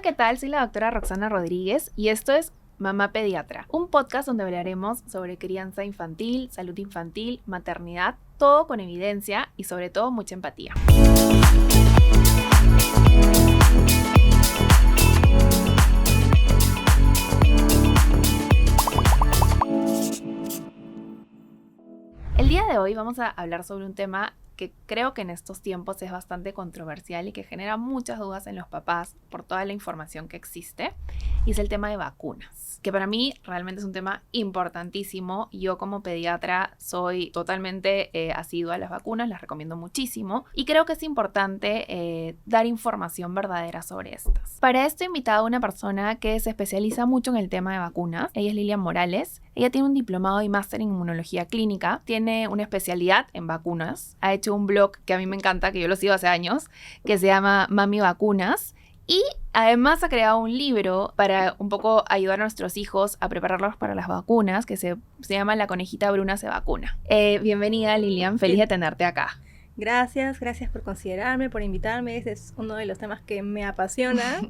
¿qué tal? Soy la doctora Roxana Rodríguez y esto es Mamá Pediatra, un podcast donde hablaremos sobre crianza infantil, salud infantil, maternidad, todo con evidencia y sobre todo mucha empatía. El día de hoy vamos a hablar sobre un tema que creo que en estos tiempos es bastante controversial y que genera muchas dudas en los papás por toda la información que existe, y es el tema de vacunas, que para mí realmente es un tema importantísimo. Yo como pediatra soy totalmente asidua a las vacunas, las recomiendo muchísimo y creo que es importante dar información verdadera sobre estas. Para esto he invitado a una persona que se especializa mucho en el tema de vacunas. Ella es Lilian Morales. Ella tiene un diplomado y máster en inmunología clínica, tiene una especialidad en vacunas, ha hecho un blog que a mí me encanta, que yo lo sigo hace años, que se llama Mami Vacunas, y además ha creado un libro para un poco ayudar a nuestros hijos a prepararlos para las vacunas, que se llama La conejita Bruna se vacuna. Bienvenida, Lilian, feliz de tenerte acá. Gracias por considerarme, por invitarme. Ese es uno de los temas que me apasiona,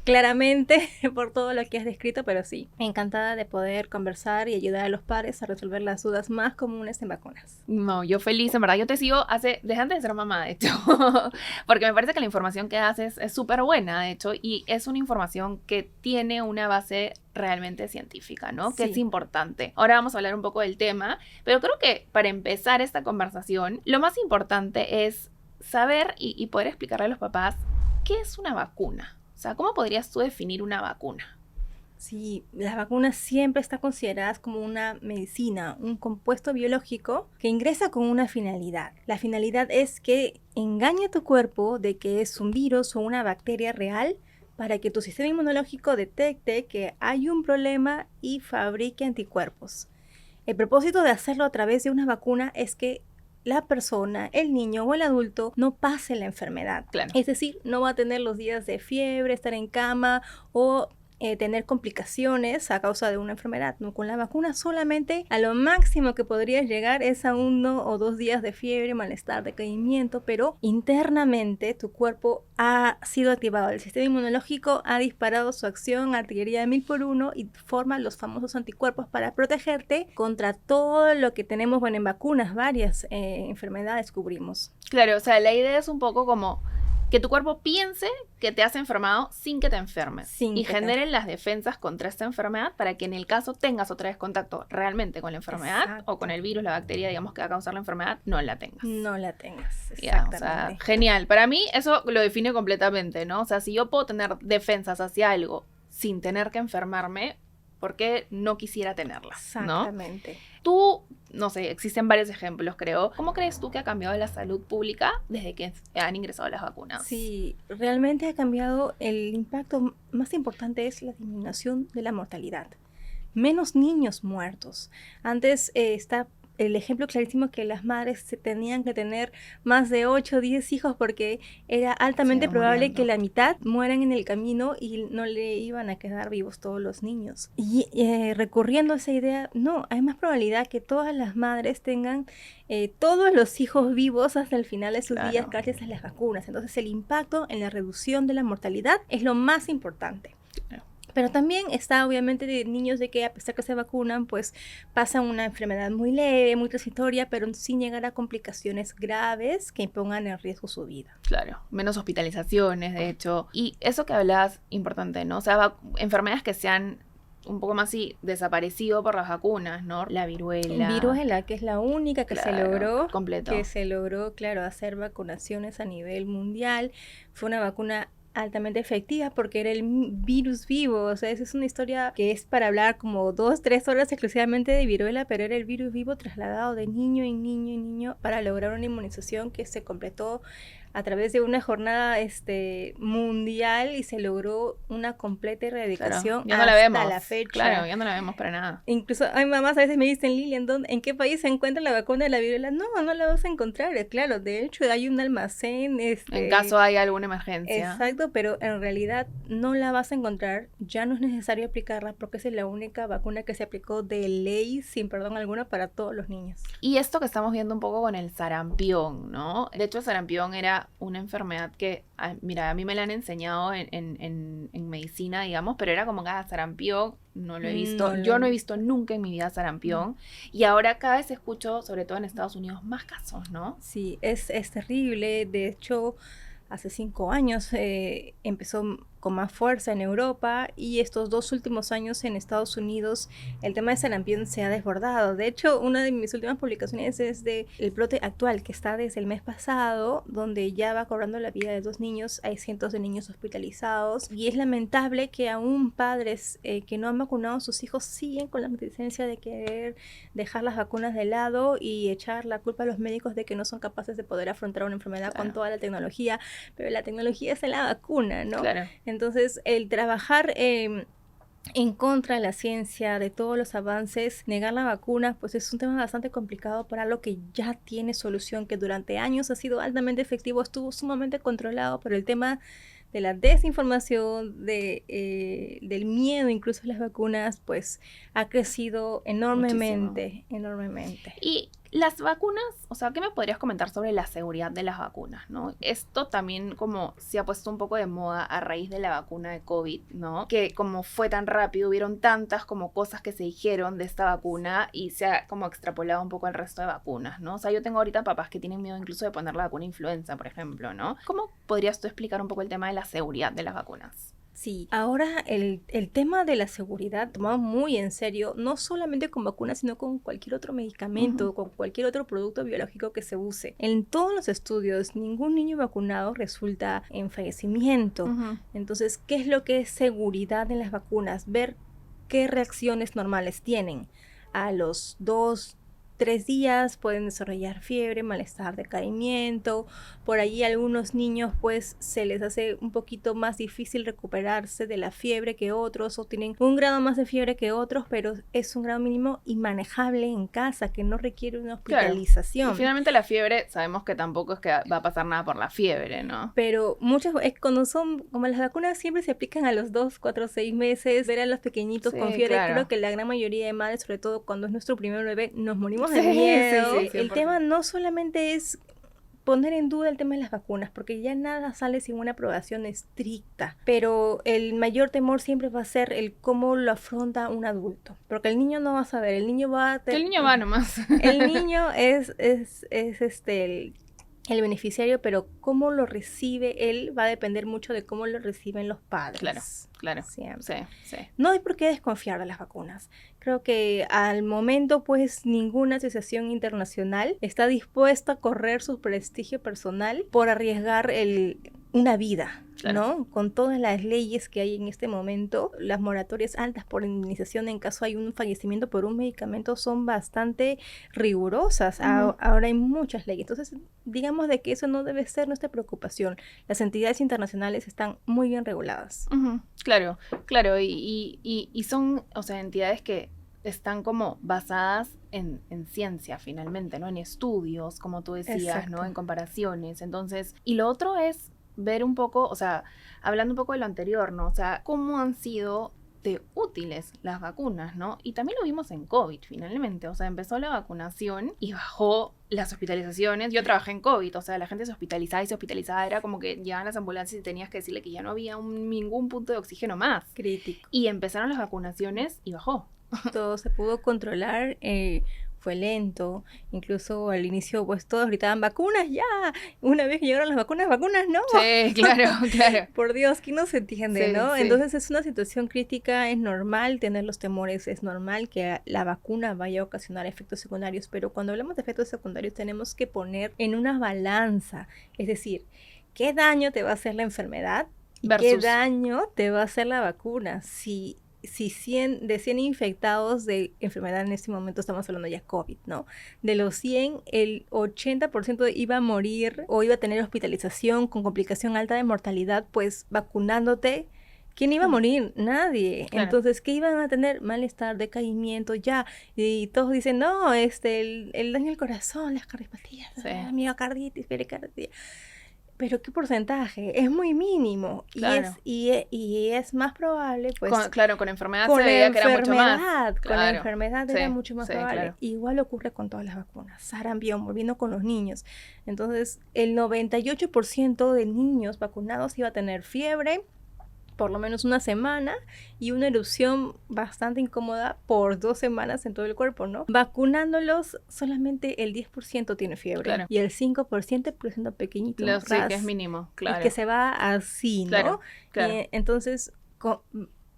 claramente, por todo lo que has descrito, pero sí, encantada de poder conversar y ayudar a los padres a resolver las dudas más comunes en vacunas. No, yo feliz, en verdad. Yo te sigo desde antes de ser mamá, de hecho, porque me parece que la información que haces es súper buena, de hecho, y es una información que tiene una base realmente científica, ¿no? Sí. Que es importante. Ahora vamos a hablar un poco del tema, pero creo que para empezar esta conversación, lo más importante es saber y poder explicarle a los papás qué es una vacuna. O sea, ¿cómo podrías tú definir una vacuna? Sí, las vacunas siempre están consideradas como una medicina, un compuesto biológico que ingresa con una finalidad. La finalidad es que engañe a tu cuerpo de que es un virus o una bacteria real para que tu sistema inmunológico detecte que hay un problema y fabrique anticuerpos. El propósito de hacerlo a través de una vacuna es que la persona, el niño o el adulto no pase la enfermedad. Claro. Es decir, no va a tener los días de fiebre, estar en cama o tener complicaciones a causa de una enfermedad. ¿No? Con la vacuna solamente a lo máximo que podrías llegar es a 1 o 2 días de fiebre, malestar, decaimiento, pero internamente tu cuerpo ha sido activado. El sistema inmunológico ha disparado su acción artillería de 1000 por 1 y forma los famosos anticuerpos para protegerte contra todo lo que tenemos. Bueno, en vacunas varias enfermedades cubrimos. Claro, o sea, la idea es un poco como que tu cuerpo piense que te has enfermado sin que te enfermes y generen las defensas contra esta enfermedad para que en el caso tengas otra vez contacto realmente con la enfermedad. Exacto. O con el virus, la bacteria, digamos, que va a causar la enfermedad, no la tengas. No la tengas, exactamente. Ya, o sea, genial. Para mí eso lo define completamente, ¿no? O sea, si yo puedo tener defensas hacia algo sin tener que enfermarme, ¿por qué no quisiera tenerlas? Exactamente. ¿No? Tú, no sé, existen varios ejemplos, creo. ¿Cómo crees tú que ha cambiado la salud pública desde que han ingresado las vacunas? Sí, realmente ha cambiado. El impacto más importante es la disminución de la mortalidad. Menos niños muertos. Antes está el ejemplo clarísimo que las madres tenían que tener más de 8 o 10 hijos porque era altamente probable que la mitad mueran en el camino y no le iban a quedar vivos todos los niños. Y recurriendo a esa idea, no, hay más probabilidad que todas las madres tengan todos los hijos vivos hasta el final de sus días gracias a las vacunas. Entonces el impacto en la reducción de la mortalidad es lo más importante. Claro. Pero también está obviamente de niños de que a pesar que se vacunan, pues pasan una enfermedad muy leve, muy transitoria, pero sin llegar a complicaciones graves que pongan en riesgo su vida. Claro, menos hospitalizaciones, de hecho. Y eso que hablabas, importante, ¿no? O sea, enfermedades que se han un poco más desaparecido por las vacunas, ¿no? La viruela. Viruela, que es la única que se logró. Completo. Que se logró, claro, hacer vacunaciones a nivel mundial. Fue una vacuna altamente efectiva porque era el virus vivo. O sea, esa es una historia que es para hablar como 2-3 horas exclusivamente de viruela, pero era el virus vivo trasladado de niño en niño para lograr una inmunización que se completó a través de una jornada mundial y se logró una completa erradicación. Claro, ya no la vemos. La fecha. Claro, ya no la vemos para nada. Incluso hay mamás a veces me dicen, Lilian, ¿en qué país se encuentra la vacuna de la viruela? No la vas a encontrar, claro, de hecho hay un almacén. En caso hay alguna emergencia. Exacto, pero en realidad no la vas a encontrar, ya no es necesario aplicarla porque es la única vacuna que se aplicó de ley, sin perdón alguna, para todos los niños. Y esto que estamos viendo un poco con el sarampión, ¿no? De hecho, el sarampión era era una enfermedad que, mira, a mí me la han enseñado en medicina, digamos, pero era como que sarampión, no lo he visto. Yo no he visto nunca en mi vida sarampión. Y ahora cada vez escucho, sobre todo en Estados Unidos, más casos, ¿no? Sí, es terrible. De hecho, hace 5 años empezó con más fuerza en Europa, y estos 2 últimos años en Estados Unidos el tema de sarampión se ha desbordado. De hecho, una de mis últimas publicaciones es de el brote actual que está desde el mes pasado, donde ya va cobrando la vida de 2 niños. Hay cientos de niños hospitalizados, y es lamentable que aún padres que no han vacunado a sus hijos siguen con la reticencia de querer dejar las vacunas de lado y echar la culpa a los médicos de que no son capaces de poder afrontar una enfermedad con toda la tecnología. Pero la tecnología es en la vacuna, ¿no? Claro. Entonces, el trabajar en contra de la ciencia, de todos los avances, negar la vacuna, pues es un tema bastante complicado para algo que ya tiene solución, que durante años ha sido altamente efectivo, estuvo sumamente controlado, pero el tema de la desinformación, del miedo incluso a las vacunas, pues ha crecido enormemente, enormemente. Y las vacunas, o sea, ¿qué me podrías comentar sobre la seguridad de las vacunas, no? Esto también como se ha puesto un poco de moda a raíz de la vacuna de COVID, ¿no? Que como fue tan rápido, hubieron tantas como cosas que se dijeron de esta vacuna y se ha como extrapolado un poco al resto de vacunas, ¿no? O sea, yo tengo ahorita papás que tienen miedo incluso de poner la vacuna influenza, por ejemplo, ¿no? ¿Cómo podrías tú explicar un poco el tema de la seguridad de las vacunas? Sí, ahora el tema de la seguridad tomado muy en serio, no solamente con vacunas, sino con cualquier otro medicamento, con cualquier otro producto biológico que se use. En todos los estudios, ningún niño vacunado resulta en fallecimiento. Entonces, ¿qué es lo que es seguridad en las vacunas? Ver qué reacciones normales tienen. A los 2-3 días pueden desarrollar fiebre, malestar, decaimiento. Por allí algunos niños pues se les hace un poquito más difícil recuperarse de la fiebre que otros, o tienen un grado más de fiebre que otros, pero es un grado mínimo y manejable en casa, que no requiere una hospitalización. Claro. Y finalmente la fiebre, sabemos que tampoco es que va a pasar nada por la fiebre, ¿no? Pero muchas, cuando son, como las vacunas siempre se aplican a los 2, 4, 6 meses, ver a los pequeñitos con fiebre, creo que la gran mayoría de madres, sobre todo cuando es nuestro primer bebé, nos morimos de miedo. El tema no solamente es poner en duda el tema de las vacunas, porque ya nada sale sin una aprobación estricta, pero el mayor temor siempre va a ser el cómo lo afronta un adulto, porque el niño no va a saber, el niño va a el niño va nomás. El niño es el beneficiario, pero cómo lo recibe él va a depender mucho de cómo lo reciben los padres. Claro. Siempre. Sí. No hay por qué desconfiar de las vacunas. Creo que al momento, pues, ninguna asociación internacional está dispuesta a correr su prestigio personal por arriesgar una vida, ¿no? Con todas las leyes que hay en este momento, las moratorias altas por indemnización en caso hay un fallecimiento por un medicamento son bastante rigurosas. Ahora hay muchas leyes. Entonces, digamos de que eso no debe ser nuestra preocupación. Las entidades internacionales están muy bien reguladas. Claro. Y son, o sea, entidades que están como basadas en ciencia finalmente, ¿no? En estudios, como tú decías, exacto, ¿no? En comparaciones. Entonces, y lo otro es ver un poco, o sea, hablando un poco de lo anterior, ¿no? O sea, cómo han sido de útiles las vacunas, ¿no? Y también lo vimos en COVID, finalmente. O sea, empezó la vacunación y bajó las hospitalizaciones. Yo trabajé en COVID, o sea, la gente se hospitalizaba, era como que llegaban las ambulancias y tenías que decirle que ya no había ningún punto de oxígeno más. Crítico. Y empezaron las vacunaciones y bajó. Todo se pudo controlar, fue lento, incluso al inicio pues todos gritaban vacunas ya, una vez que llegaron las vacunas no. Sí, claro. Por Dios, ¿quién no se entiende, no? Sí. Entonces es una situación crítica, es normal tener los temores, es normal que la vacuna vaya a ocasionar efectos secundarios, pero cuando hablamos de efectos secundarios tenemos que poner en una balanza, es decir, ¿qué daño te va a hacer la enfermedad? ¿Y qué daño te va a hacer la vacuna? Si 100 infectados de enfermedad en este momento, estamos hablando ya COVID, ¿no? De los 100, el 80% iba a morir o iba a tener hospitalización con complicación alta de mortalidad, pues vacunándote, ¿quién iba a morir? Nadie. Claro. Entonces, ¿qué iban a tener? Malestar, decaimiento, ya. Y todos dicen, no, el daño al corazón, las cardiopatías, miocarditis, pericarditis. pero ¿qué porcentaje? Es muy mínimo. Claro. Y es más probable, pues... Con enfermedad con se la veía que era mucho más. enfermedad, con la Claro. enfermedad Sí, era mucho más sí, probable. claro. Igual ocurre con todas las vacunas. Sarampión, volviendo con los niños. Entonces, el 98% de niños vacunados iba a tener fiebre, por lo menos una semana, y una erupción bastante incómoda por 2 semanas en todo el cuerpo, ¿no? Vacunándolos, solamente el 10% tiene fiebre. Claro. Y el 5% presenta pequeñito Sí, que es ras, mínimo, claro. y que se va así, ¿no? Claro, claro. Entonces,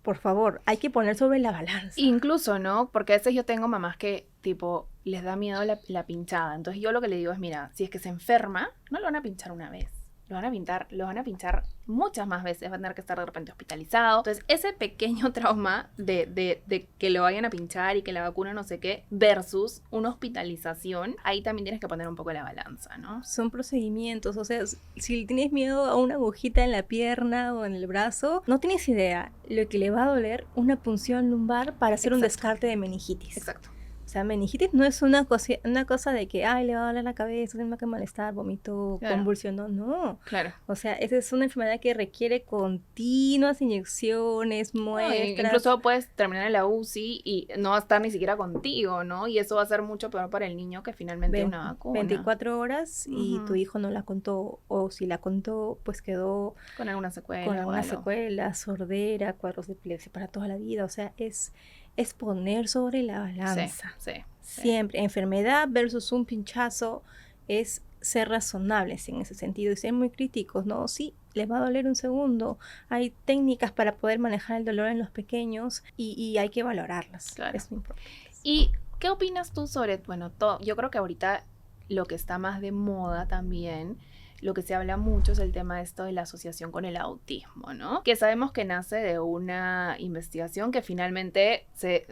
por favor, hay que poner sobre la balanza. Incluso, ¿no? Porque a veces yo tengo mamás que, tipo, les da miedo la pinchada. Entonces yo lo que le digo es, mira, si es que se enferma, no lo van a pinchar una vez. Lo van a pinchar muchas más veces, va a tener que estar de repente hospitalizado. Entonces, ese pequeño trauma de que lo vayan a pinchar y que la vacuna no sé qué, versus una hospitalización, ahí también tienes que poner un poco la balanza, ¿no? Son procedimientos, o sea, si tienes miedo a una agujita en la pierna o en el brazo, no tienes idea lo que le va a doler una punción lumbar para hacer un descarte de meningitis. Exacto. O sea, meningitis no es una cosa de que, ay, le va a doler la cabeza, tiene que molestar, vomito, convulsionó, no. Claro. O sea, esa es una enfermedad que requiere continuas inyecciones, muestras. Incluso puedes terminar en la UCI y no va a estar ni siquiera contigo, ¿no? Y eso va a ser mucho peor para el niño que finalmente una vacuna. 24 horas y tu hijo no la contó, o si la contó, pues quedó con alguna secuela. Con alguna secuela, sordera, cuadros de epilepsia para toda la vida. O sea, es poner sobre la balanza. Sí. Siempre. Enfermedad versus un pinchazo es ser razonables en ese sentido y ser muy críticos, ¿no? Sí, les va a doler un segundo. Hay técnicas para poder manejar el dolor en los pequeños y hay que valorarlas. Claro. Es muy importante. ¿Y qué opinas tú sobre, bueno, yo creo que ahorita lo que está más de moda también, lo que se habla mucho es el tema de esto de la asociación con el autismo, ¿no? Que sabemos que nace de una investigación que finalmente se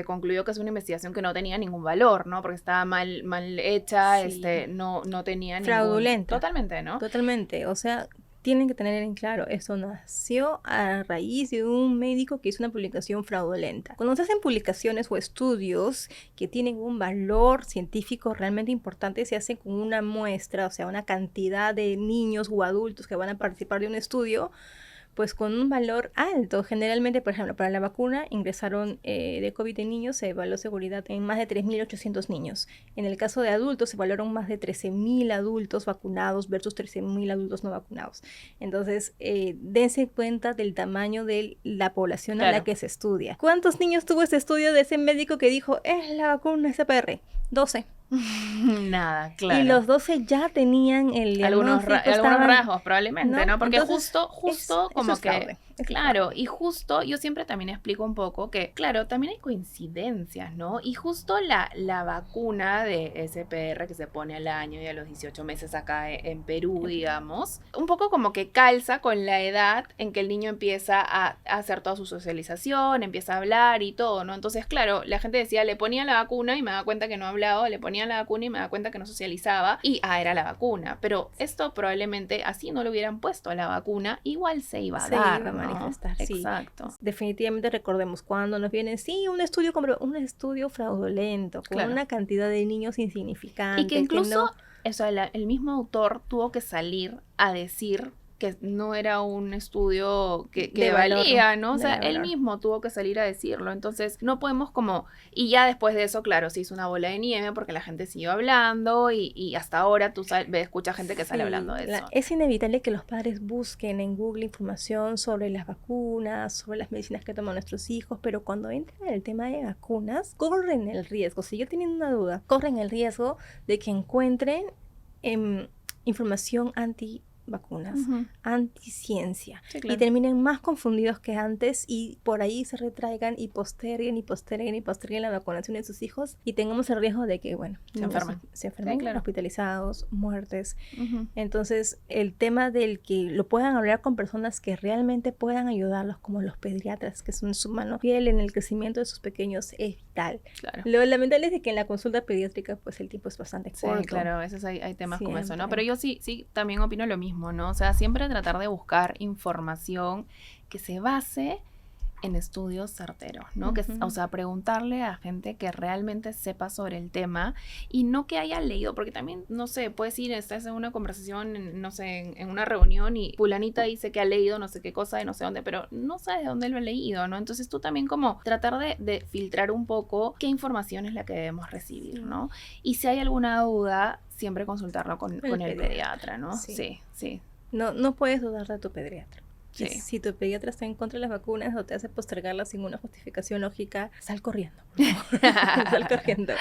concluyó que es una investigación que no tenía ningún valor, ¿no? Porque estaba mal hecha, Sí. No tenía fraudulenta. Totalmente, ¿no? Totalmente, o sea, tienen que tener en claro, esto nació a raíz de un médico que hizo una publicación fraudulenta. Cuando se hacen publicaciones o estudios que tienen un valor científico realmente importante, se hacen con una muestra, o sea, una cantidad de niños o adultos que van a participar de un estudio, pues con un valor alto. Generalmente, por ejemplo, para la vacuna ingresaron de COVID en niños, se evaluó seguridad en más de 3.800 niños. En el caso de adultos, se evaluaron más de 13.000 adultos vacunados versus 13.000 adultos no vacunados. Entonces, dense cuenta del tamaño de la población a la que se estudia. ¿Cuántos niños tuvo ese estudio de ese médico que dijo, es la vacuna SPR? 12. Nada, claro. Y los 12 ya tenían algunos rasgos probablemente, ¿no? Porque entonces, justo como eso es que fraude. Claro, y justo yo siempre también explico un poco que, claro, también hay coincidencias, ¿no? Y justo la vacuna de SPR que se pone al año y a los 18 meses acá en Perú, digamos, un poco como que calza con la edad en que el niño empieza a hacer toda su socialización, empieza a hablar y todo, ¿no? Entonces, claro, la gente decía, le ponía la vacuna y me daba cuenta que no hablaba, le ponía la vacuna y me daba cuenta que no socializaba y, era la vacuna. Pero esto probablemente, así no le hubieran puesto la vacuna, igual se iba a dar, iba a manifestar, ¿no? sí. Exacto. Definitivamente recordemos cuando nos vienen, un estudio fraudulento, con una cantidad de niños insignificantes. Y que incluso el mismo autor tuvo que salir a decir que no era un estudio que valía, ¿no? O sea, él mismo tuvo que salir a decirlo. Entonces, no podemos y ya después de eso, claro, se hizo una bola de nieve porque la gente siguió hablando y hasta ahora tú escuchas gente que sale hablando de eso. Es inevitable que los padres busquen en Google información sobre las vacunas, sobre las medicinas que toman nuestros hijos, pero cuando entran en el tema de vacunas, corren el riesgo. Si yo tienen una duda, corren el riesgo de que encuentren información anti-vacunas, anti-ciencia, sí, claro. Y terminen más confundidos que antes y por ahí se retraigan y posterguen la vacunación de sus hijos y tengamos el riesgo de que, se enfermen, sí, claro. hospitalizados, muertes. Entonces, el tema del que lo puedan hablar con personas que realmente puedan ayudarlos, como los pediatras, que son su mano fiel en el crecimiento de sus pequeños, es vital. Claro. Lo lamentable es de que en la consulta pediátrica, pues el tiempo es bastante corto. Sí, claro, a veces hay temas Siempre. como eso, ¿no? Pero yo sí también opino lo mismo, ¿no? O sea, siempre tratar de buscar información que se base en estudios certeros, ¿no? O sea, preguntarle a gente que realmente sepa sobre el tema y no que haya leído, porque también, no sé, puedes ir, estás en una conversación, no sé, en una reunión y fulanita dice que ha leído no sé qué cosa de no sé dónde, pero no sabes de dónde lo ha leído, ¿no? Entonces tú también como tratar de filtrar un poco qué información es la que debemos recibir, ¿no? Y si hay alguna duda, siempre consultarlo con el pediatra, ¿no? Sí. Sí. No puedes dudar de tu pediatra. Sí. Si tu pediatra está en contra de las vacunas o te hace postergarlas sin una justificación lógica, sal corriendo, por favor. Sal corriendo.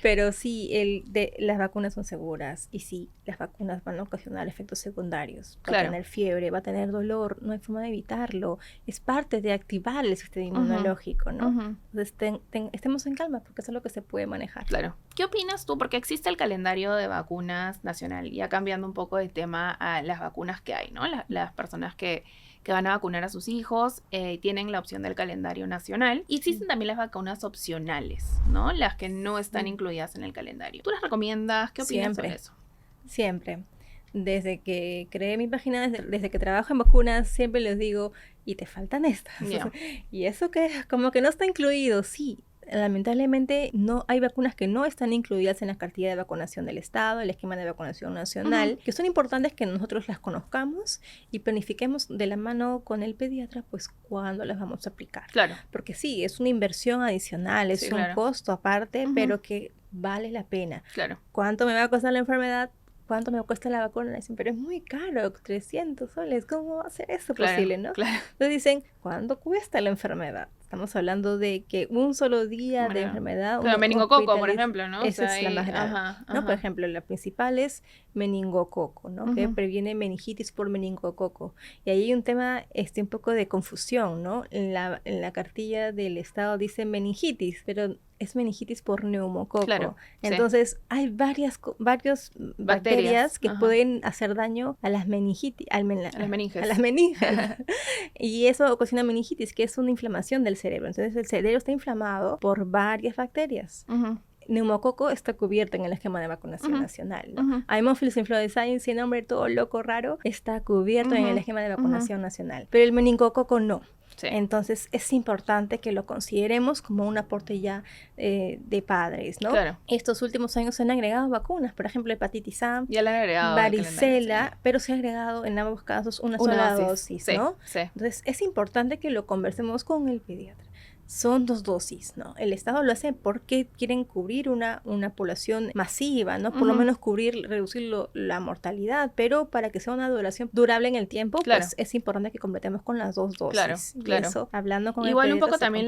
Pero sí, las vacunas son seguras y sí, las vacunas van a ocasionar efectos secundarios. Va a tener fiebre, va a tener dolor, no hay forma de evitarlo. Es parte de activar el sistema inmunológico, ¿no? Entonces, estemos en calma porque eso es lo que se puede manejar. Claro. ¿Qué opinas tú? Porque existe el calendario de vacunas nacional, ya cambiando un poco de tema a las vacunas que hay, ¿no? Las personas que van a vacunar a sus hijos tienen la opción del calendario nacional. Y existen también las vacunas opcionales, ¿no? Las que no están incluidas en el calendario. ¿Tú las recomiendas? ¿Qué opinas sobre eso? Siempre. Desde que creé mi página, desde que trabajo en vacunas, siempre les digo, y te faltan estas. Yeah. Y eso que como que no está incluido, sí. Lamentablemente no hay vacunas que no están incluidas en la cartilla de vacunación del Estado, el esquema de vacunación nacional, que son importantes que nosotros las conozcamos y planifiquemos de la mano con el pediatra, pues cuándo las vamos a aplicar. Claro. Porque sí, es una inversión adicional, es un costo aparte, pero que vale la pena. Claro. ¿Cuánto me va a costar la enfermedad? ¿Cuánto me cuesta la vacuna? Dicen, pero es muy caro, 300 soles, ¿cómo va a ser eso posible, no? Claro. Entonces dicen, ¿cuánto cuesta la enfermedad? Estamos hablando de que un solo día de enfermedad... Pero meningococo, por ejemplo, ¿no? Esa es la más grave, ¿no? Por ejemplo, la principal es meningococo, ¿no? Que previene meningitis por meningococo. Y ahí hay un tema, un poco de confusión, ¿no? En la cartilla del Estado dice meningitis, pero es meningitis por neumococo. Claro, entonces, hay varias bacterias que pueden hacer daño a las meningitis, a las meninges. Y eso ocasiona meningitis, que es una inflamación del cerebro. Entonces, el cerebro está inflamado por varias bacterias. Neumococo está cubierto en el esquema de vacunación nacional, ¿no? Haemophilus influenzae, sin nombre todo loco raro, está cubierto en el esquema de vacunación nacional. Pero el meningococo no. Sí. Entonces es importante que lo consideremos como un aporte ya de padres, ¿no? Claro. Estos últimos años se han agregado vacunas, por ejemplo, hepatitis A, ya le han agregado varicela, pero se ha agregado en ambos casos una sola dosis, ¿no? Sí. Entonces es importante que lo conversemos con el pediatra. Son 2 dosis, ¿no? El Estado lo hace porque quieren cubrir una población masiva, ¿no? Por lo menos reducir la mortalidad, pero para que sea una duración durable en el tiempo, pues es importante que completemos con las 2 dosis. Claro. Y eso, hablando con igual el un poco también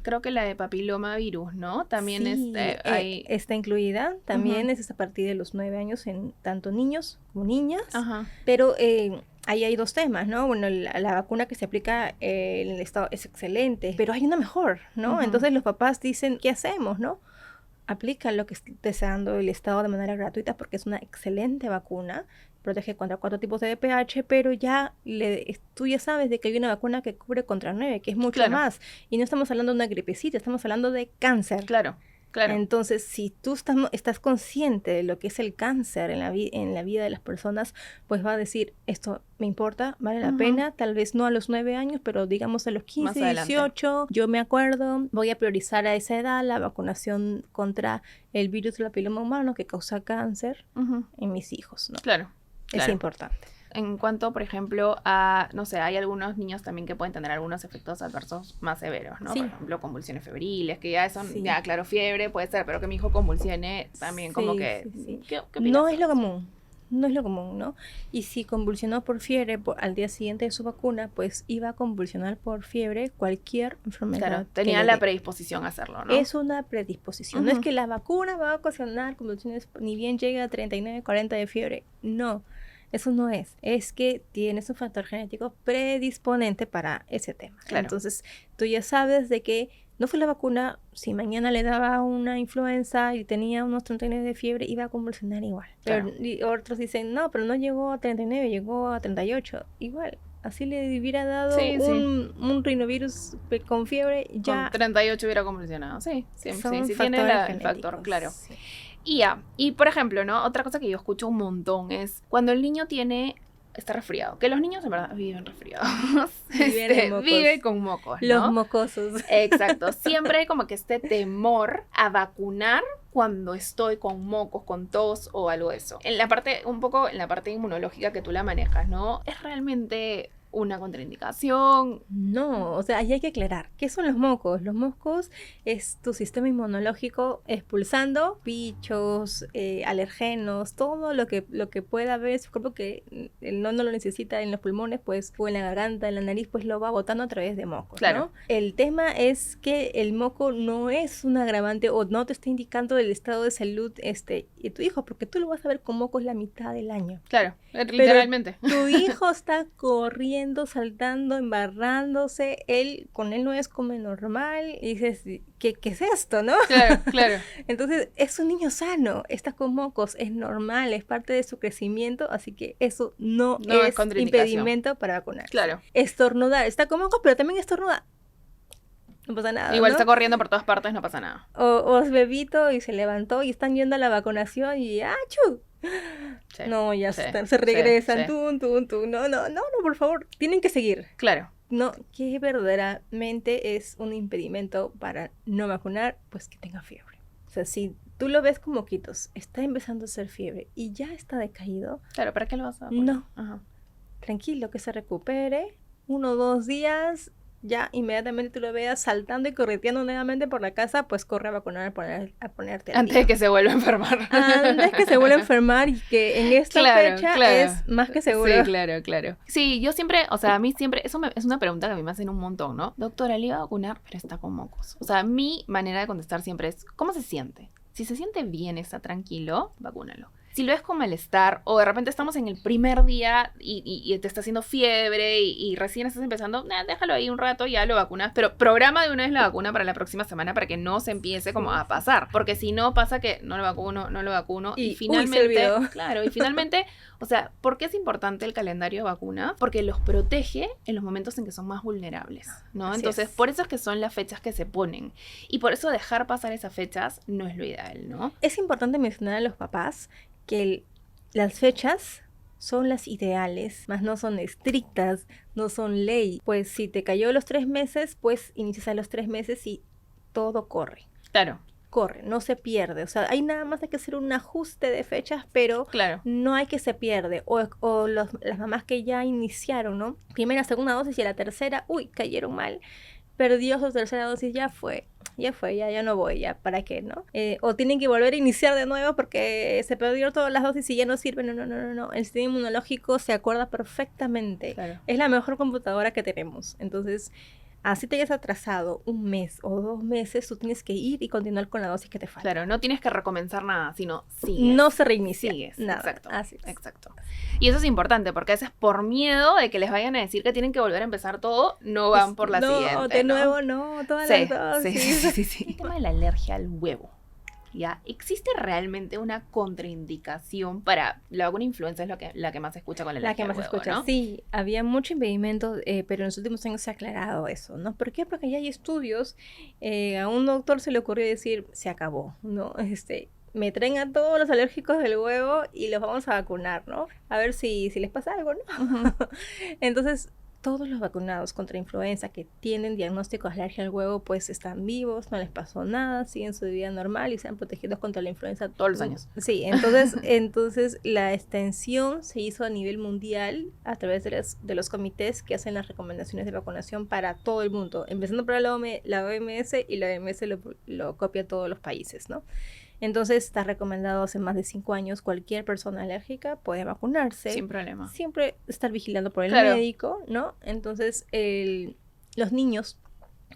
creo que la de papilomavirus, ¿no? También está incluida, también es a partir de los 9 años en tanto niños como niñas, pero... ahí hay 2 temas, ¿no? Bueno, la vacuna que se aplica en el Estado es excelente, pero hay una mejor, ¿no? Entonces los papás dicen, ¿qué hacemos, no? Aplica lo que te está dando el Estado de manera gratuita porque es una excelente vacuna, protege contra 4 tipos de VPH, pero tú ya sabes de que hay una vacuna que cubre contra 9, que es mucho más. Y no estamos hablando de una gripecita, estamos hablando de cáncer. Claro. Entonces, si tú estás consciente de lo que es el cáncer en la vida de las personas, pues va a decir, esto me importa, vale la pena, tal vez no a los 9 años, pero digamos a los 15, 18, yo me acuerdo, voy a priorizar a esa edad la vacunación contra el virus del papiloma humano que causa cáncer en mis hijos, ¿no? Claro. Es importante. En cuanto, por ejemplo, a, no sé, hay algunos niños también que pueden tener algunos efectos adversos más severos, ¿no? Sí. Por ejemplo, convulsiones febriles, que ya son, ya claro, fiebre puede ser, pero que mi hijo convulsione también como que... Sí. ¿Qué opinas? No es lo común. No es lo común, ¿no? Y si convulsionó por fiebre al día siguiente de su vacuna, pues iba a convulsionar por fiebre cualquier enfermedad. Claro, tenía la predisposición a hacerlo, ¿no? Es una predisposición. No es que la vacuna va a ocasionar convulsiones, ni bien llega a 39, 40 de fiebre. No. Eso no es que tienes un factor genético predisponente para ese tema. Claro. Entonces, tú ya sabes de que no fue la vacuna, si mañana le daba una influenza y tenía unos 39 de fiebre, iba a convulsionar igual. Claro. Pero, y otros dicen, no, pero no llegó a 39, llegó a 38, igual. Así le hubiera dado un rinovirus con fiebre, ya... Con 38 hubiera convulsionado, sí tiene el factor, claro. Sí. Y por ejemplo, ¿no? Otra cosa que yo escucho un montón es cuando el niño tiene está resfriado. Que los niños en verdad viven resfriados. Viven Viven con mocos, ¿no? Los mocosos. Exacto. Siempre hay como que este temor a vacunar cuando estoy con mocos, con tos o algo de eso. En la parte, un poco en la parte inmunológica que tú la manejas, ¿no? Es realmente una contraindicación. No, o sea, ahí hay que aclarar. ¿Qué son los mocos? Los mocos es tu sistema inmunológico expulsando bichos, alergenos, todo lo que pueda haber en su cuerpo que no lo necesita en los pulmones, pues, o en la garganta, en la nariz, pues lo va botando a través de mocos, Claro. ¿no? El tema es que el moco no es un agravante o no te está indicando el estado de salud de tu hijo, porque tú lo vas a ver con mocos la mitad del año. Claro, literalmente. Tu hijo está corriendo, saltando, embarrándose, con él no es como normal, y dices, ¿qué es esto, no? Claro, claro. Entonces, es un niño sano, está con mocos, es normal, es parte de su crecimiento, así que eso no es impedimento para vacunar. Claro. Estornudar, está con mocos, pero también estornuda. No pasa nada, Igual ¿no? está corriendo por todas partes, no pasa nada. O es bebito y se levantó y están yendo a la vacunación y ¡achú! Sí, No, ya sí, se regresan, sí. Tun. No, por favor, tienen que seguir. Claro. No, que verdaderamente es un impedimento para no vacunar, pues que tenga fiebre. O sea, si tú lo ves con moquitos, está empezando a hacer fiebre y ya está decaído, Claro, ¿para qué lo vas a vacunar? no, Ajá. tranquilo, que se recupere, 1 o 2 días, ya inmediatamente tú lo veas saltando y correteando nuevamente por la casa, pues corre a vacunar, a ponerte al Antes día. de que se vuelva a enfermar. Antes que se vuelva a enfermar y que en esta fecha es más que seguro. Sí, claro. Sí, yo siempre, o sea, a mí siempre, es una pregunta que a mí me hacen un montón, ¿no? Doctora, le iba a vacunar, pero está con mocos. O sea, mi manera de contestar siempre es, ¿cómo se siente? Si se siente bien, está tranquilo, vacúnalo. Si lo ves con malestar o de repente estamos en el primer día y te está haciendo fiebre y recién estás empezando, déjalo ahí un rato y ya lo vacunas, pero programa de una vez la vacuna para la próxima semana para que no se empiece como a pasar, porque si no pasa que no lo vacuno y finalmente, claro, y finalmente, o sea, ¿por qué es importante el calendario de vacuna? Porque los protege en los momentos en que son más vulnerables, ¿no? Así Entonces, es. por eso es que son las fechas que se ponen y por eso dejar pasar esas fechas no es lo ideal, ¿no? Es importante mencionar a los papás que las fechas son las ideales, más no son estrictas, no son ley. Pues si te cayó los 3 meses, pues inicias a los 3 meses y todo corre. Claro. Corre, no se pierde. O sea, hay nada más hay que hacer un ajuste de fechas, pero Claro. no hay que se pierde. O las mamás que ya iniciaron, ¿no? Primera, segunda dosis y a la tercera, cayeron mal. Perdió su tercera dosis, ya no voy, ya, ¿para qué, no? O tienen que volver a iniciar de nuevo porque se perdieron todas las dosis y ya no sirven, no. El sistema inmunológico se acuerda perfectamente. Claro. Es la mejor computadora que tenemos. Entonces, así te hayas atrasado 1 mes o 2 meses, tú tienes que ir y continuar con la dosis que te falta. Claro, no tienes que recomenzar nada, sino sigues. No se reinicia. Sigues, nada. exacto. Así es. Exacto. Y eso es importante, porque a veces por miedo de que les vayan a decir que tienen que volver a empezar todo, no van por la siguiente. No, de nuevo no, todas las dosis. Sí. El tema de la alergia al huevo. ¿Ya? ¿Existe realmente una contraindicación para la vacuna influenza? Es la que más se escucha con la alergia al huevo, ¿no? Sí, había mucho impedimento, pero en los últimos años se ha aclarado eso, ¿no? ¿Por qué? Porque ya hay estudios, a un doctor se le ocurrió decir, se acabó, ¿no? Me traen a todos los alérgicos del huevo y los vamos a vacunar, ¿no? A ver si les pasa algo, ¿no? Uh-huh. Entonces, todos los vacunados contra influenza que tienen diagnóstico de alergia al huevo, pues están vivos, no les pasó nada, siguen su vida normal y se han protegido contra la influenza todos los años. Sí, entonces la extensión se hizo a nivel mundial a través de los comités que hacen las recomendaciones de vacunación para todo el mundo, empezando por la OMS y la OMS lo copia a todos los países, ¿no? Entonces está recomendado hace más de 5 años cualquier persona alérgica puede vacunarse. Sin problema. Siempre estar vigilando por el Claro. médico, ¿no? Entonces los niños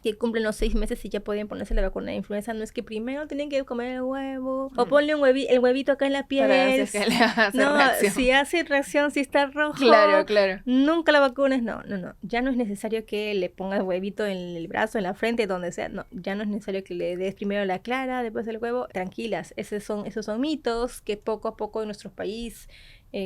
que cumplen los 6 meses y ya pueden ponerse la vacuna de influenza, no es que primero tienen que comer el huevo o ponle el huevito acá en la piel. Para ver si es que le hace reacción. Si hace reacción, si está rojo, Claro. nunca la vacunes, no. Ya no es necesario que le pongas huevito en el brazo, en la frente, donde sea, no, ya no es necesario que le des primero la clara, después el huevo, tranquilas, esos son mitos que poco a poco en nuestro país,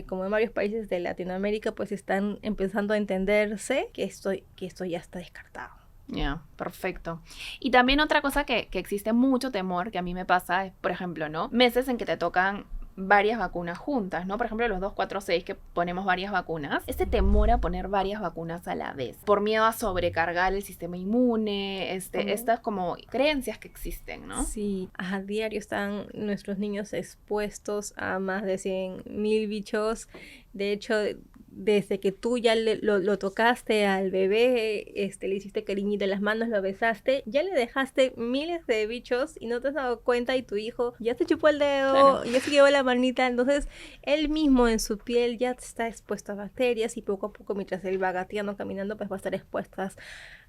como en varios países de Latinoamérica, pues están empezando a entenderse que esto ya está descartado. Ya, perfecto. Y también otra cosa que existe mucho temor, que a mí me pasa, es, por ejemplo, ¿no? Meses en que te tocan varias vacunas juntas, ¿no? Por ejemplo, los 246 que ponemos varias vacunas. Este temor a poner varias vacunas a la vez, por miedo a sobrecargar el sistema inmune, estas como creencias que existen, ¿no? Sí, a diario están nuestros niños expuestos a más de 100.000 bichos. De hecho, desde que tú ya lo tocaste al bebé, le hiciste cariñito en las manos, lo besaste, ya le dejaste miles de bichos y no te has dado cuenta y tu hijo ya se chupó el dedo, Claro. ya se llevó la manita, entonces él mismo en su piel ya está expuesto a bacterias y poco a poco mientras él va gateando, caminando, pues va a estar expuestas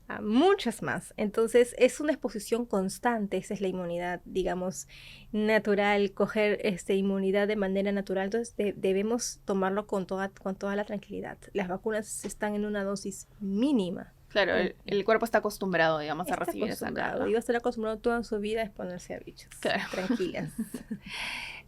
a muchas más. Entonces es una exposición constante, esa es la inmunidad, digamos, natural, coger inmunidad de manera natural. Entonces debemos tomarlo con toda la tranquilidad. Las vacunas están en una dosis mínima. Claro, el cuerpo está acostumbrado, digamos, a recibir esa carga. Y va a estar acostumbrado toda su vida a exponerse a bichos. Claro. Tranquilas.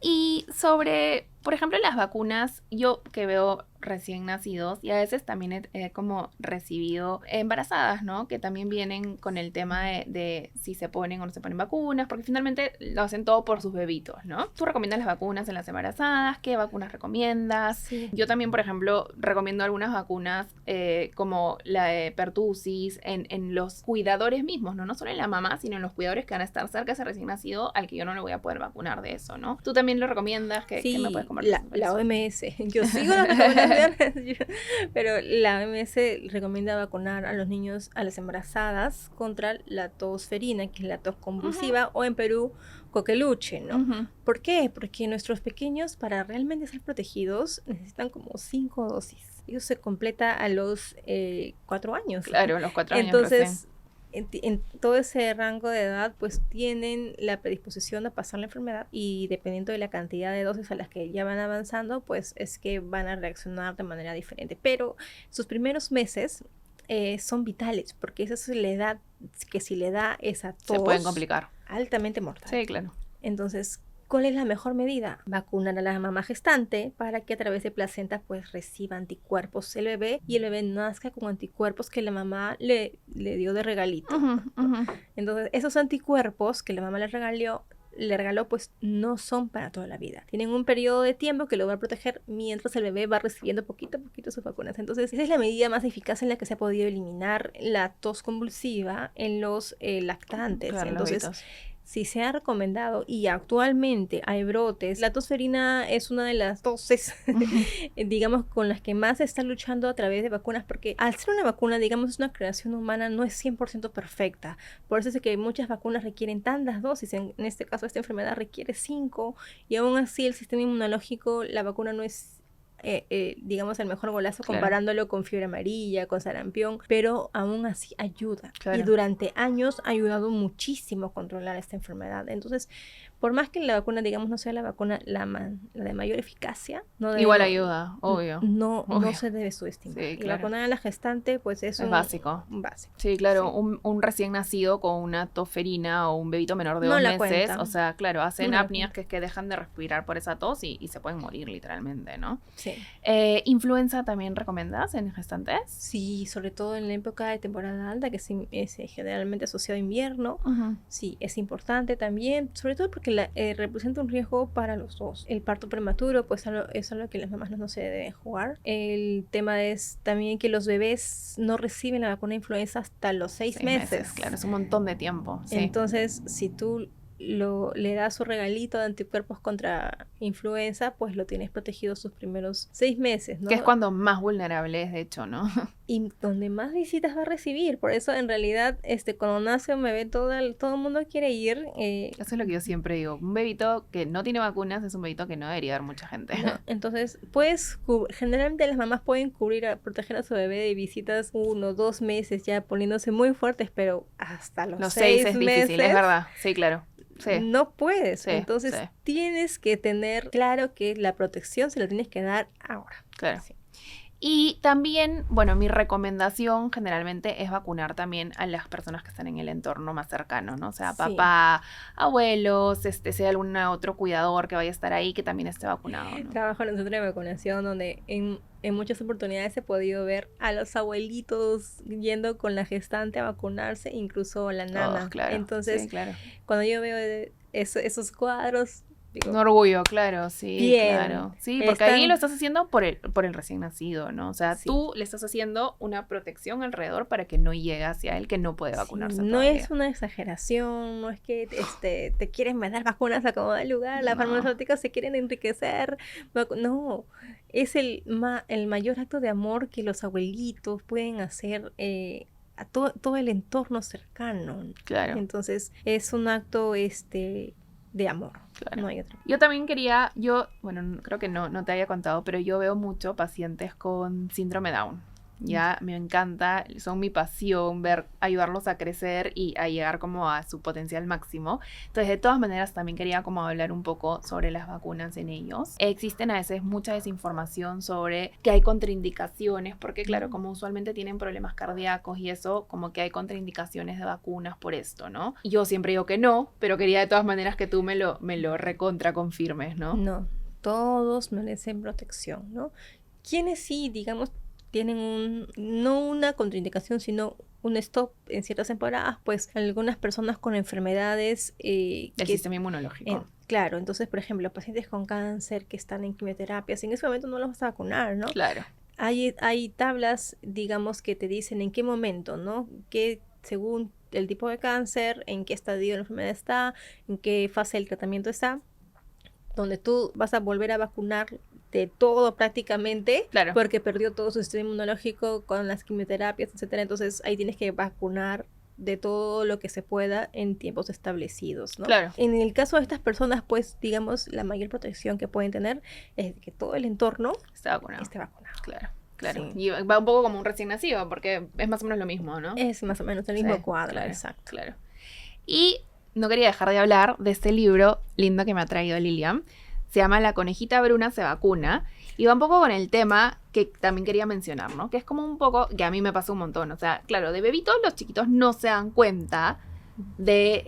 Y sobre, por ejemplo, las vacunas, yo que veo recién nacidos y a veces también he como recibido embarazadas, ¿no? Que también vienen con el tema de si se ponen o no se ponen vacunas, porque finalmente lo hacen todo por sus bebitos, ¿no? ¿Tú recomiendas las vacunas en las embarazadas? ¿Qué vacunas recomiendas? Sí. Yo también, por ejemplo, recomiendo algunas vacunas como la de pertussis en los cuidadores mismos, ¿no? No solo en la mamá, sino en los cuidadores que van a estar cerca de ese recién nacido al que yo no le voy a poder vacunar de eso, ¿no? ¿Tú también lo recomiendas? ¿Qué me puedes conversar? La OMS. Yo sigo las recomendaciones, pero la OMS recomienda vacunar a los niños, a las embarazadas, contra la tosferina, que es la tos convulsiva, o en Perú, coqueluche, ¿no? ¿Por qué? Porque nuestros pequeños, para realmente ser protegidos, necesitan como 5 dosis. Eso se completa a los 4 años. Claro, a los 4 años. Entonces, en todo ese rango de edad, pues tienen la predisposición a pasar la enfermedad y dependiendo de la cantidad de dosis a las que ya van avanzando, pues es que van a reaccionar de manera diferente. Pero sus primeros meses son vitales porque esa es la edad que si le da esa tos... Se pueden complicar. Altamente mortal. Sí, claro. Entonces, ¿cuál es la mejor medida? Vacunar a la mamá gestante para que a través de placenta pues reciba anticuerpos el bebé y el bebé nazca con anticuerpos que la mamá le dio de regalito. Entonces, esos anticuerpos que la mamá le regaló pues no son para toda la vida. Tienen un periodo de tiempo que lo va a proteger mientras el bebé va recibiendo poquito a poquito sus vacunas. Entonces, esa es la medida más eficaz en la que se ha podido eliminar la tos convulsiva en los lactantes. Claro, entonces, si se ha recomendado y actualmente hay brotes, la tosferina es una de las toses, digamos, con las que más se está luchando a través de vacunas, porque al ser una vacuna, digamos, es una creación humana, no es 100% perfecta. Por eso es que muchas vacunas requieren tantas dosis. En este caso, esta enfermedad requiere 5 y aún así el sistema inmunológico, la vacuna no es... digamos el mejor golazo comparándolo con fiebre amarilla, con sarampión, pero aún así ayuda y durante años ha ayudado muchísimo a controlar esta enfermedad. Entonces, por más que la vacuna, digamos, no sea la vacuna la de mayor eficacia, igual ayuda, obvio. No se debe subestimar. Sí, claro. Vacunar a la gestante, pues es básico. Básico. Sí, claro, sí. Un recién nacido con una tosferina o un bebito menor de 2 meses, cuentan. O sea, claro, hacen apneas que es que dejan de respirar por esa tos y se pueden morir literalmente, ¿no? Sí. ¿Influenza también recomiendas en gestantes? Sí, sobre todo en la época de temporada alta, que es generalmente asociado a invierno. Sí, es importante también, sobre todo porque representa un riesgo para los dos. El parto prematuro, pues es algo que las mamás no se deben jugar. El tema es también que los bebés no reciben la vacuna de influenza hasta los 6 meses. Claro, es un montón de tiempo. Sí. Entonces, si tú le das su regalito de anticuerpos contra influenza, pues lo tienes protegido sus primeros 6 meses, ¿no? Que es cuando más vulnerable es, de hecho, ¿no? Y donde más visitas va a recibir. Por eso, en realidad, cuando nace un bebé, todo el mundo quiere ir. Eso es lo que yo siempre digo. Un bebito que no tiene vacunas es un bebito que no debería dar mucha gente. No, entonces, generalmente las mamás pueden proteger a su bebé de visitas 1, 2 meses, ya poniéndose muy fuertes, pero hasta los 6 es meses, difícil, es verdad. Sí, claro. Sí. No puedes. Sí, entonces tienes que tener claro que la protección se la tienes que dar ahora. Claro. Sí. Y también, bueno, mi recomendación generalmente es vacunar también a las personas que están en el entorno más cercano, ¿no? O sea, papá, abuelos, sea algún otro cuidador que vaya a estar ahí que también esté vacunado, ¿no? Trabajo en el centro de vacunación donde en muchas oportunidades he podido ver a los abuelitos yendo con la gestante a vacunarse, incluso la nana. Claro. Entonces, sí, claro. cuando yo veo esos cuadros, Digo, un orgullo, claro, sí, bien, claro. Sí, porque ahí están- lo estás haciendo por el recién nacido, ¿no? O sea, Sí. tú le estás haciendo una protección alrededor para que no llegue hacia él que no puede Sí, vacunarse no todavía. es una exageración, no es que te quieren mandar vacunas a como da lugar, las No. farmacéuticas se quieren enriquecer. No, es el mayor acto de amor que los abuelitos pueden hacer a todo el entorno cercano. Claro. Entonces, es un acto de amor. Claro. No hay otro. Yo también quería, creo que no te había contado, pero yo veo mucho pacientes con síndrome Down. Ya me encanta, son mi pasión ayudarlos a crecer y a llegar como a su potencial máximo. Entonces, de todas maneras, también quería como hablar un poco sobre las vacunas en ellos. Existen a veces mucha desinformación sobre que hay contraindicaciones, porque claro, como usualmente tienen problemas cardíacos y eso, como que hay contraindicaciones de vacunas por esto, ¿no? Y yo siempre digo que no, pero quería de todas maneras que tú me lo recontra confirmes, ¿no? No, todos merecen protección, ¿no? Quienes sí, digamos, tienen no una contraindicación, sino un stop en ciertas temporadas, pues algunas personas con enfermedades Del sistema inmunológico. claro, entonces, por ejemplo, pacientes con cáncer que están en quimioterapias, en ese momento no los vas a vacunar, ¿no? Claro. Hay tablas, digamos, que te dicen en qué momento, ¿no? Que según el tipo de cáncer, en qué estadio de la enfermedad está, en qué fase del tratamiento está, donde tú vas a volver a vacunar de todo prácticamente, claro, porque perdió todo su sistema inmunológico con las quimioterapias, etcétera. Entonces ahí tienes que vacunar de todo lo que se pueda en tiempos establecidos, ¿no? Claro. En el caso de estas personas, pues, digamos, la mayor protección que pueden tener es que todo el entorno esté vacunado. Claro. Sí. Y va un poco como un recién nacido, porque es más o menos lo mismo, ¿no? Es más o menos el mismo cuadro, claro, exacto. Claro. Y no quería dejar de hablar de este libro lindo que me ha traído Lilian. Se llama La conejita Bruna se vacuna. Y va un poco con el tema que también quería mencionar, ¿no? Que es como un poco, que a mí me pasa un montón. O sea, claro, de bebitos los chiquitos no se dan cuenta de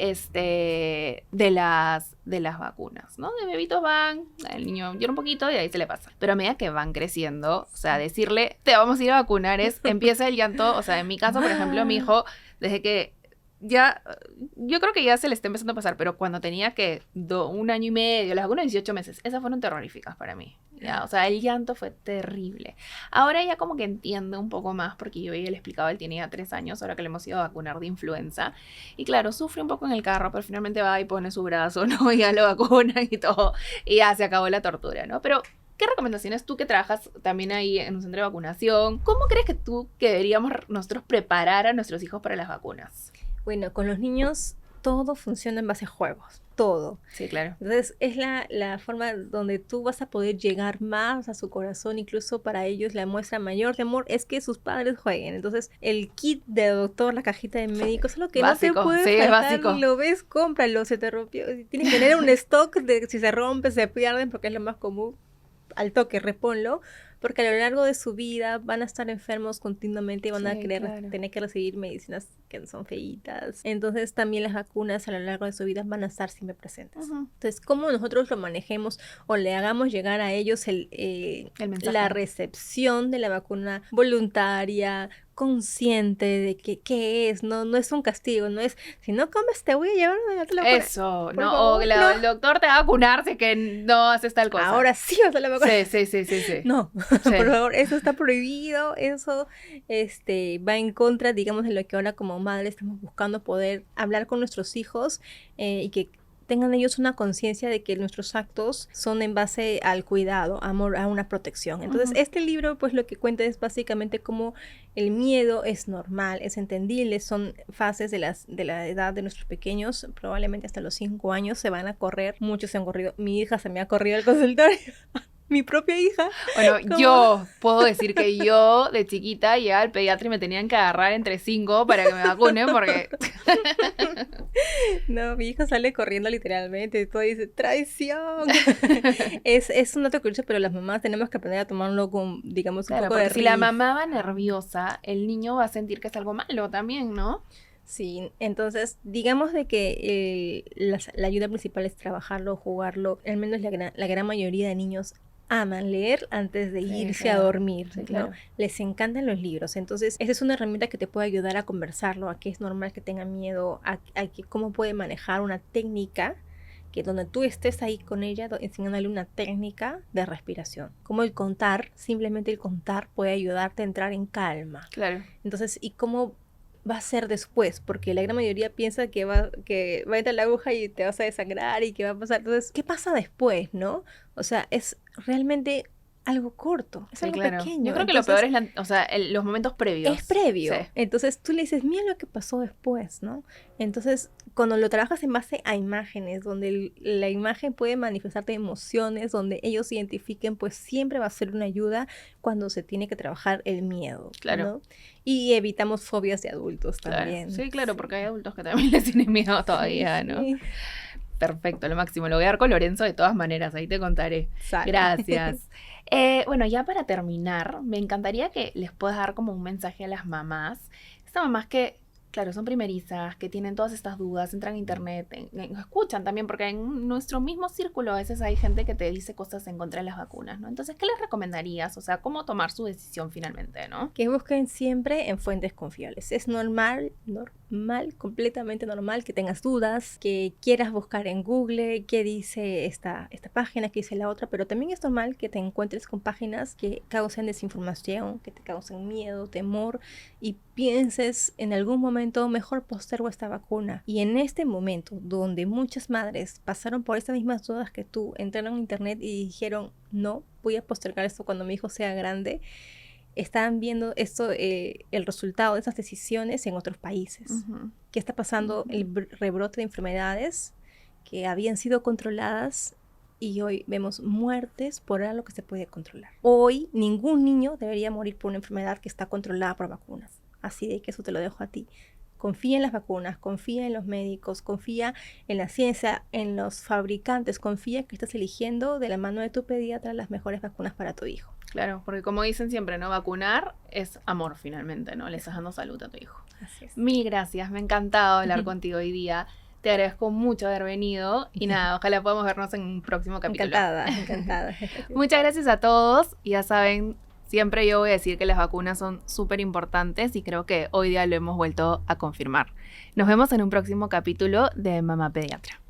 las vacunas, ¿no? De bebitos van, el niño llora un poquito y ahí se le pasa. Pero a medida que van creciendo, o sea, decirle, te vamos a ir a vacunar, empieza el llanto. O sea, en mi caso, por ejemplo, mi hijo, desde que ya, yo creo que ya se le está empezando a pasar, pero cuando tenía que 1 año y medio, las vacunas 18 meses, esas fueron terroríficas para mí. ¿Ya? O sea, el llanto fue terrible. Ahora ya como que entiendo un poco más, porque yo ya le explicaba, él tenía 3 años, ahora que le hemos ido a vacunar de influenza. Y claro, sufre un poco en el carro, pero finalmente va y pone su brazo, ¿no? Y ya lo vacunan y todo. Y ya se acabó la tortura, ¿no? Pero ¿qué recomendaciones tú que trabajas también ahí en un centro de vacunación? ¿Cómo crees que deberíamos nosotros preparar a nuestros hijos para las vacunas? Bueno, con los niños todo funciona en base a juegos, todo. Sí, claro. Entonces es la forma donde tú vas a poder llegar más a su corazón, incluso para ellos la muestra mayor de amor es que sus padres jueguen. Entonces el kit de doctor, la cajita de médico, es algo que básico, no te puede sí, faltar, es básico. Lo ves, cómpralo, se te rompió. Tienes que tener un stock de si se rompe, se pierden, porque es lo más común. Al toque, reponlo, porque a lo largo de su vida van a estar enfermos continuamente y van a tener que recibir medicinas que son feitas. Entonces también las vacunas a lo largo de su vida van a estar siempre presentes. Entonces, cómo nosotros lo manejemos o le hagamos llegar a ellos la recepción de la vacuna voluntaria, consciente de qué es, no es un castigo, no es, si no comes te voy a llevar a la vacuna. Eso, no, el doctor te va a vacunar si que no haces tal cosa. Ahora sí vas a la vacuna. Sí. No, sí. Por favor, eso está prohibido, eso va en contra, digamos, de lo que ahora como madre estamos buscando poder hablar con nuestros hijos y que tengan ellos una conciencia de que nuestros actos son en base al cuidado, amor, a una protección. Entonces, este libro, pues lo que cuenta es básicamente cómo el miedo es normal, es entendible, son fases de la edad de nuestros pequeños, probablemente hasta los 5 años se van a correr, muchos se han corrido, mi hija se me ha corrido al consultorio. Mi propia hija. Bueno, yo puedo decir que yo de chiquita ya al pediatra y me tenían que agarrar entre 5 para que me vacunen porque... No, mi hija sale corriendo literalmente, todo dice, ¡traición! es un dato curioso, pero las mamás tenemos que aprender a tomarlo con, digamos, un poco de si la mamá va nerviosa, el niño va a sentir que es algo malo también, ¿no? Sí, entonces digamos de que la ayuda principal es trabajarlo, jugarlo, al menos la gran mayoría de niños aman leer antes de irse a dormir, ¿no? Les encantan los libros, entonces esa es una herramienta que te puede ayudar a conversarlo, a que es normal que tenga miedo, a que cómo puede manejar una técnica que donde tú estés ahí con ella, enseñándole una técnica de respiración. Como el contar, simplemente el contar puede ayudarte a entrar en calma. Claro. Entonces, ¿y cómo va a ser después? Porque la gran mayoría piensa que va a entrar la aguja y te vas a desangrar y que va a pasar. Entonces, ¿qué pasa después, no? O sea, es realmente algo corto, es algo pequeño. Yo creo que entonces, lo peor es los momentos previos. es previo. Sí. Entonces tú le dices, mira lo que pasó después, ¿no? Entonces, cuando lo trabajas en base a imágenes, donde la imagen puede manifestarte emociones, donde ellos se identifiquen, pues siempre va a ser una ayuda cuando se tiene que trabajar el miedo, Claro. ¿no? Y evitamos fobias de adultos también. Sí, claro, porque hay adultos que también les tienen miedo todavía, Sí, ¿no? sí. Perfecto, lo máximo. Lo voy a dar con Lorenzo de todas maneras, ahí te contaré. Sale. Gracias. Bueno, ya para terminar, me encantaría que les puedas dar como un mensaje a las mamás. Estas mamás que, claro, son primerizas, que tienen todas estas dudas, entran a internet, escuchan también, porque en nuestro mismo círculo a veces hay gente que te dice cosas en contra de las vacunas, ¿no? Entonces, ¿qué les recomendarías? O sea, ¿cómo tomar su decisión finalmente, no? Que busquen siempre en fuentes confiables. Es normal, completamente normal que tengas dudas, que quieras buscar en Google qué dice esta página, qué dice la otra, pero también es normal que te encuentres con páginas que causen desinformación, que te causen miedo, temor y pienses en algún momento mejor postergo esta vacuna. Y en este momento donde muchas madres pasaron por estas mismas dudas que tú, entraron a internet y dijeron no, voy a postergar esto cuando mi hijo sea grande, están viendo esto, el resultado de esas decisiones en otros países. Uh-huh. ¿Qué está pasando? El rebrote de enfermedades que habían sido controladas y hoy vemos muertes por algo que se puede controlar. Hoy ningún niño debería morir por una enfermedad que está controlada por vacunas. Así de que eso te lo dejo a ti. Confía en las vacunas, confía en los médicos, confía en la ciencia, en los fabricantes, confía que estás eligiendo de la mano de tu pediatra las mejores vacunas para tu hijo. Claro, porque como dicen siempre, ¿no? Vacunar es amor finalmente, ¿no? Le estás dando salud a tu hijo. Así es. Mil gracias, me ha encantado hablar contigo hoy día. Te agradezco mucho haber venido y nada, ojalá podamos vernos en un próximo capítulo. Encantada. Muchas gracias a todos. Ya saben, siempre yo voy a decir que las vacunas son súper importantes y creo que hoy día lo hemos vuelto a confirmar. Nos vemos en un próximo capítulo de Mamá Pediatra.